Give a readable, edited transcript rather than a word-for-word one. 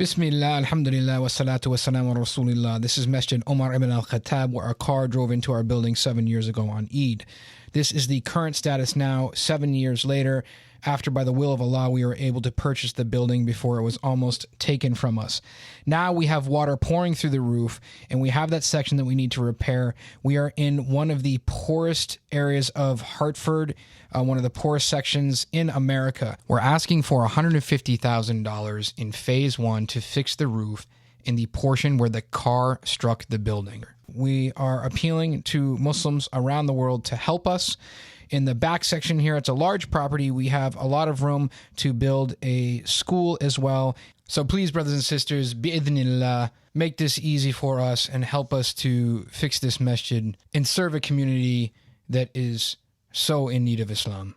Bismillah, alhamdulillah, wa salatu wa salam wa rasulillah. This is Masjid Omar ibn Al-Khattab, where our car drove into our building 7 years ago on Eid. This is the current status now, 7 years later, after by the will of Allah we were able to purchase the building before it was almost taken from us. Now we have water pouring through the roof, and we have that section that we need to repair. We are in one of the poorest areas of Hartford, one of the poorest sections in America. We're asking for $150,000 in phase one to fix the roof in the portion where the car struck the building. We are appealing to Muslims around the world to help us. In the back section here, it's a large property. We have a lot of room to build a school as well. So please, brothers and sisters, bi'idhnillah, make this easy for us and help us to fix this masjid and serve a community that is so in need of Islam.